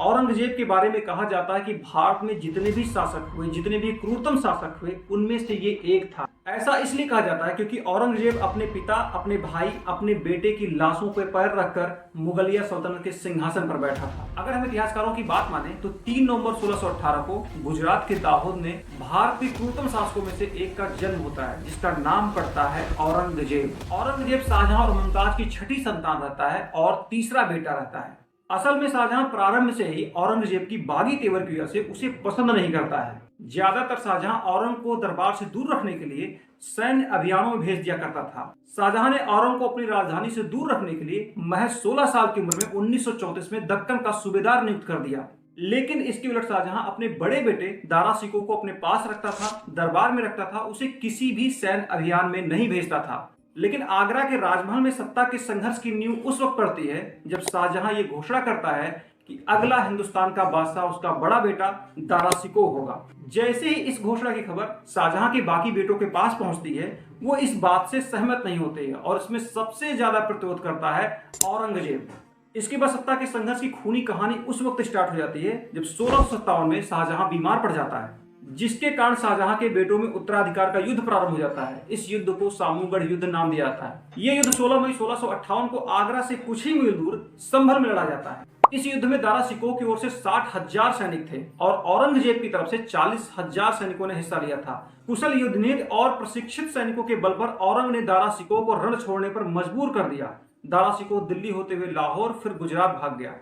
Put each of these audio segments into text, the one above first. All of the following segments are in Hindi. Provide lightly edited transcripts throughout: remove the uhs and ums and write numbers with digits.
औरंगजेब के बारे में कहा जाता है कि भारत में जितने भी शासक हुए, जितने भी क्रूरतम शासक हुए, उनमें से ये एक था। ऐसा इसलिए कहा जाता है क्योंकि औरंगजेब अपने पिता, अपने भाई, अपने बेटे की लाशों पर पैर रखकर मुगलिया सल्तनत के सिंहासन पर बैठा था। अगर हम इतिहासकारों की बात माने तो 3 नवंबर 1618 को गुजरात के दाहोद में भारत के क्रूरतम शासकों में से एक का जन्म होता है, जिसका नाम पड़ता है औरंगजेब। औरंगजेब शाहजहां और मुमताज की छठी संतान रहता है और तीसरा बेटा रहता है। असल में शाहजहां प्रारंभ से ही औरंगजेब की बागी तेवर की वजह से उसे पसंद नहीं करता है। ज्यादातर शाहजहां औरंग को दरबार से दूर रखने के लिए सैन्य अभियानों में भेज दिया करता था। शाहजहां ने औरंग को अपनी राजधानी से दूर रखने के लिए महज 16 साल की उम्र में 1934 में दक्कन का सूबेदार नियुक्त कर दिया। लेकिन इसके उलट शाहजहां अपने बड़े बेटे दारा शिकोह को अपने पास रखता था, दरबार में रखता था, उसे किसी भी सैन्य अभियान में नहीं भेजता था। लेकिन आगरा के राजमहल में सत्ता के संघर्ष की नींव उस वक्त पड़ती है जब शाहजहां ये घोषणा करता है कि अगला हिंदुस्तान का बादशाह उसका बड़ा बेटा दारा शिकोह होगा। जैसे ही इस घोषणा की खबर शाहजहां के बाकी बेटों के पास पहुंचती है, वो इस बात से सहमत नहीं होते हैं और इसमें सबसे ज्यादा प्रतिरोध करता है औरंगजेब। इसके बाद सत्ता के संघर्ष की खूनी कहानी उस वक्त स्टार्ट हो जाती है जब 1657 में शाहजहां बीमार पड़ जाता है, जिसके कारण शाहजहां के बेटों में उत्तराधिकार का युद्ध प्रारंभ हो जाता है। इस युद्ध को सामूगढ़ युद्ध नाम दिया जाता है। यह युद्ध 16 मई 1658 को आगरा से कुछ ही मील दूर संभल में लड़ा जाता है। इस युद्ध में दारा शिकोह की ओर से 60,000 सैनिक थे और औरंगजेब की तरफ से 40,000 सैनिकों ने हिस्सा लिया था। कुशल युद्धनीति और प्रशिक्षित सैनिकों के बल पर औरंग ने दारा शिकोह को रण छोड़ने पर मजबूर कर दिया। दारा शिकोह दिल्ली होते हुए लाहौर फिर गुजरात भाग गया।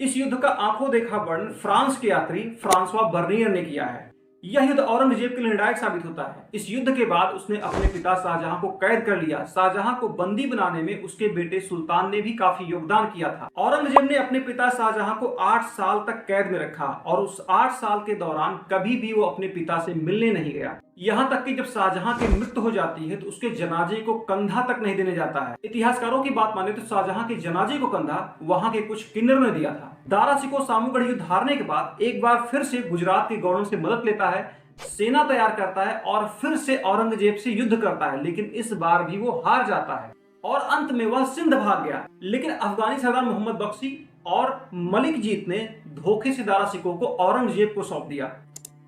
इस युद्ध का आंखों देखा वर्णन फ्रांस के यात्री फ्रांसवा बर्नियर ने किया है। यह युद्ध औरंगजेब के लिए निर्णायक साबित होता है। इस युद्ध के बाद उसने अपने पिता शाहजहां को कैद कर लिया। शाहजहां को बंदी बनाने में उसके बेटे सुल्तान ने भी काफी योगदान किया था। औरंगजेब ने अपने पिता शाहजहां को 8 साल तक कैद में रखा और उस 8 साल के दौरान कभी भी वो अपने पिता से मिलने नहीं गया। यहाँ तक कि जब शाहजहां की मृत्यु हो जाती है तो उसके जनाजे को कंधा तक नहीं देने जाता है। इतिहासकारों की बात माने तो शाहजहां के जनाजे को कंधा वहां के कुछ किन्नर ने दिया था। दारा शिकोह सामूगढ़ युद्ध हारने के बाद एक बार फिर से गुजरात के गवर्नर से मदद लेता है, सेना तैयार करता है और फिर से औरंगजेब से युद्ध करता है, लेकिन इस बार भी वो हार जाता है और अंत में वह सिंध भाग गया। लेकिन अफगानी सरदार मोहम्मद बख्शी और मलिक जीत ने धोखे से दारा शिकोह को औरंगजेब को सौंप दिया।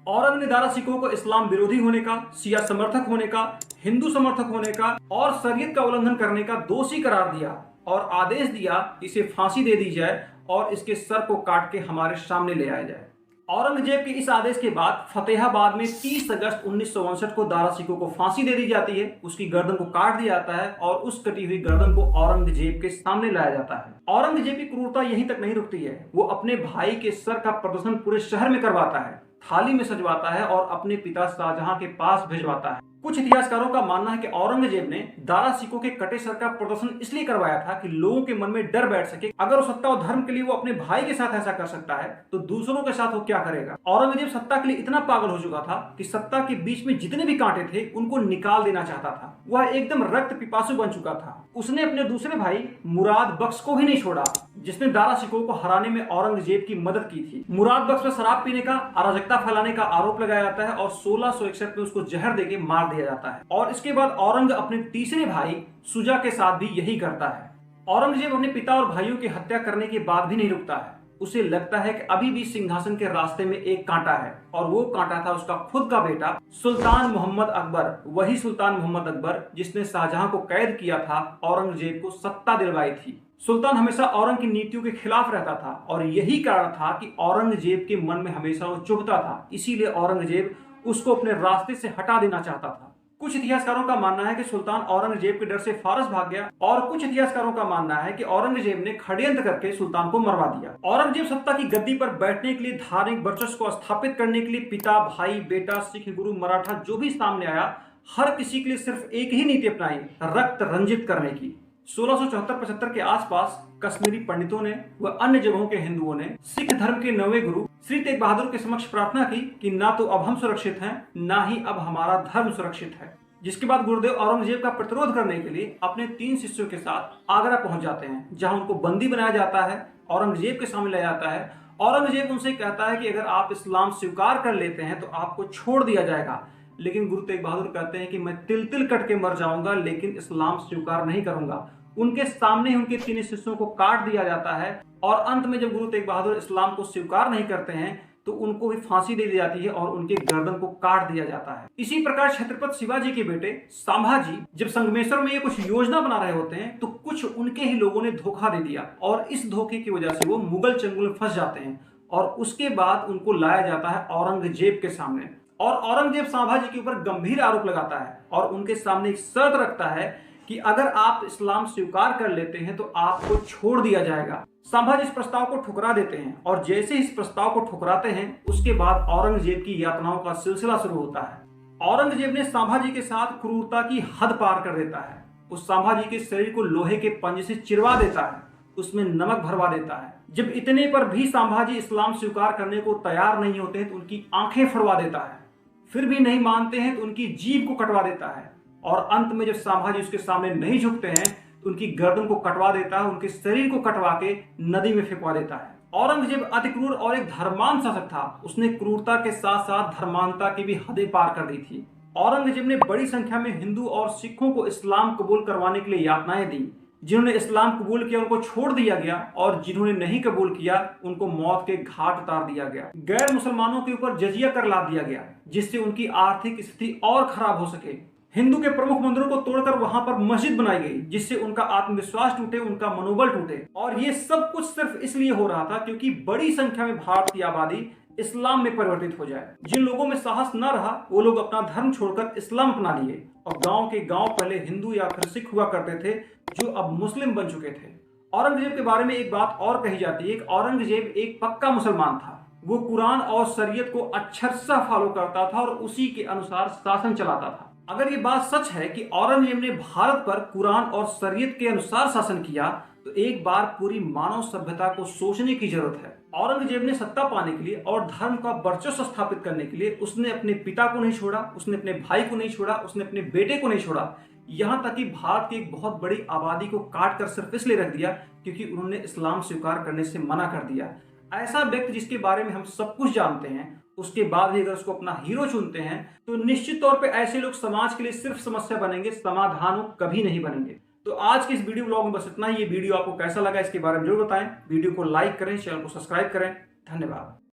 औरंग ने दारा शिकोह को इस्लाम विरोधी होने का, शिया समर्थक होने का, हिंदू समर्थक होने का और शरीयत का उल्लंघन करने का दोषी करार दिया और आदेश दिया इसे फांसी दे दी जाए और इसके सर को काट के हमारे सामने ले आया जाए। औरंगजेब के इस आदेश के बाद फतेहाबाद में 30 अगस्त 1959 को दारा शिकोह को फांसी दे दी जाती है। उसकी गर्दन को काट दिया जाता है और उस कटी हुई गर्दन को औरंगजेब के सामने लाया जाता है। औरंगजेब की क्रूरता यहीं तक नहीं रुकती है, वो अपने भाई के सर का प्रदर्शन पूरे शहर में करवाता है, थाली में सजवाता है और अपने पिता शाहजहां के पास भिजवाता है। कुछ इतिहासकारों का मानना है कि औरंगजेब ने दारा शिकोह के कटे सर का प्रदर्शन इसलिए करवाया था कि लोगों के मन में डर बैठ सके, अगर वो सत्ता और धर्म के लिए वो अपने भाई के साथ ऐसा कर सकता है तो दूसरों के साथ वो क्या करेगा। औरंगजेब सत्ता के लिए इतना पागल हो चुका था कि सत्ता के बीच में जितने भी कांटे थे उनको निकाल देना चाहता था। वह एकदम रक्त पिपासु बन चुका था। उसने अपने दूसरे भाई मुराद बख्श को भी नहीं छोड़ा, जिसने दारा शिकोह को हराने में औरंगजेब की मदद की थी। मुराद बख्श पर शराब पीने का, अराजकता फैलाने का आरोप लगाया जाता है और 1661 में उसको जहर देके मार दिया जाता है। और इसके बाद औरंग अपने तीसरे भाई सुजा के साथ भी यही करता है। औरंगजेब अपने पिता और भाइयों की हत्या करने के बाद भी नहीं रुकता है। उसे लगता है कि अभी भी सिंहासन के रास्ते में एक कांटा है और वो कांटा था उसका खुद का बेटा सुल्तान मोहम्मद अकबर। वही सुल्तान मोहम्मद अकबर जिसने शाहजहां को कैद किया था, औरंगजेब को सत्ता दिलवाई थी। सुल्तान हमेशा औरंग की नीतियों के खिलाफ रहता था और यही कारण था कि औरंगजेब के मन में हमेशा वो चुभता था। इसीलिए औरंगजेब उसको अपने रास्ते से हटा देना चाहता था। कुछ इतिहासकारों का मानना है कि सुल्तान औरंगजेब के डर से फारस भाग गया और कुछ इतिहासकारों का मानना है कि औरंगजेब ने षड्यंत्र करके सुल्तान को मरवा दिया। औरंगजेब सत्ता की गद्दी पर बैठने के लिए, धार्मिक वर्चस्व को स्थापित करने के लिए पिता, भाई, बेटा, सिख, गुरु, मराठा जो भी सामने आया, हर किसी के लिए सिर्फ एक ही नीति अपनाई, रक्त रंजित करने की। 1674-75 के आसपास कश्मीरी पंडितों ने व अन्य जगहों के हिंदुओं ने सिख धर्म के 9वें गुरु श्री तेग बहादुर के समक्ष प्रार्थना की कि ना तो अब हम सुरक्षित हैं, ना ही अब हमारा धर्म सुरक्षित है। जिसके बाद गुरुदेव औरंगजेब का प्रतिरोध करने के लिए अपने 3 शिष्यों के साथ आगरा पहुंच जाते हैं, जहां उनको बंदी बनाया जाता है, औरंगजेब के सामने लाया जाता है। औरंगजेब उनसे कहता है कि अगर आप इस्लाम स्वीकार कर लेते हैं तो आपको छोड़ दिया जाएगा, लेकिन गुरु तेग बहादुर कहते हैं कि मैं तिल तिल कट के मर जाऊंगा लेकिन इस्लाम स्वीकार नहीं करूंगा। उनके सामने ही उनके 3 शिष्यों को काट दिया जाता है और अंत में जब गुरु तेग बहादुर इस्लाम को स्वीकार नहीं करते हैं तो उनको भी फांसी दे दी जाती है और उनके गर्दन को काट दिया जाता है। इसी प्रकार छत्रपति शिवाजी के बेटे संभाजी जब संगमेश्वर में ये कुछ योजना बना रहे होते हैं तो कुछ उनके ही लोगों ने धोखा दे दिया और इस धोखे की वजह से वो मुगल चंगुल में फंस जाते हैं और उसके बाद उनको लाया जाता है औरंगजेब के सामने और औरंगजेब संभाजी के ऊपर गंभीर आरोप लगाता है और उनके सामने एक शर्त रखता है कि अगर आप इस्लाम स्वीकार कर लेते हैं तो आपको छोड़ दिया जाएगा। संभाजी इस प्रस्ताव को ठुकरा देते हैं और जैसे इस प्रस्ताव को ठुकराते हैं उसके बाद औरंगजेब की यातनाओं का सिलसिला शुरू होता है। औरंगजेब ने संभाजी के साथ क्रूरता की हद पार कर देता है। उस संभाजी के शरीर को लोहे के पंजे से चिरवा देता है, उसमें नमक भरवा देता है। जब इतने पर भी संभाजी इस्लाम स्वीकार करने को तैयार नहीं होते हैं तो उनकी आंखें फड़वा देता है। फिर भी नहीं मानते हैं तो उनकी जीभ को कटवा देता है और अंत में जब संभाजी उसके सामने नहीं झुकते हैं तो उनकी गर्दन को कटवा देता है, उनके शरीर को कटवा के नदी में फेंकवा देता है। औरंगजेब अति क्रूर और एक धर्मांध शासक था। उसने क्रूरता के साथ साथ धर्मांधता की भी हदें पार कर दी थी। औरंगजेब ने बड़ी संख्या में हिंदू और सिखों को इस्लाम कबूल करवाने के लिए यातनाएं दी। जिन्होंने इस्लाम कबूल किया उनको छोड़ दिया गया और जिन्होंने नहीं कबूल किया उनको मौत के घाट उतार दिया गया। गैर मुसलमानों के ऊपर जजिया कर लाद दिया गया जिससे उनकी आर्थिक स्थिति और खराब हो सके। हिंदू के प्रमुख मंदिरों को तोड़कर वहां पर मस्जिद बनाई गई जिससे उनका आत्मविश्वास टूटे, उनका मनोबल टूटे और ये सब कुछ सिर्फ इसलिए हो रहा था क्योंकि बड़ी संख्या में भारत की आबादी इस्लाम में परिवर्तित हो जाए। जिन लोगों में साहस न रहा वो लोग अपना धर्म छोड़कर इस्लाम अपना लिए और गांव के गांव पहले हिंदू या फिर सिख हुआ करते थे जो अब मुस्लिम बन चुके थे। औरंगजेब के बारे में एक बात और कही जाती है कि औरंगजेब एक पक्का मुसलमान था। वो कुरान और शरीयत को अक्षरशः फॉलो करता था और उसी के अनुसार शासन चलाता था। अगर ये बात सच है कि औरंगजेब ने भारत पर कुरान और शरीयत के अनुसार शासन किया तो एक बार पूरी मानव सभ्यता को सोचने की जरूरत है। औरंगजेब ने सत्ता पाने के लिए और धर्म का वर्चस्व स्थापित करने के लिए उसने अपने पिता को नहीं छोड़ा, उसने अपने भाई को नहीं छोड़ा, उसने अपने बेटे को नहीं छोड़ा, यहाँ तक कि भारत की एक बहुत बड़ी आबादी को काट कर सिर्फ इसलिए रख दिया क्योंकि उन्होंने इस्लाम स्वीकार करने से मना कर दिया। ऐसा व्यक्ति जिसके बारे में हम सब कुछ जानते हैं उसके बाद भी अगर उसको अपना हीरो चुनते हैं तो निश्चित तौर पे ऐसे लोग समाज के लिए सिर्फ समस्या बनेंगे, समाधान कभी नहीं बनेंगे। तो आज के इस वीडियो ब्लॉग में बस इतना ही। ये वीडियो आपको कैसा लगा इसके बारे में जरूर बताएं। वीडियो को लाइक करें, चैनल को सब्सक्राइब करें। धन्यवाद।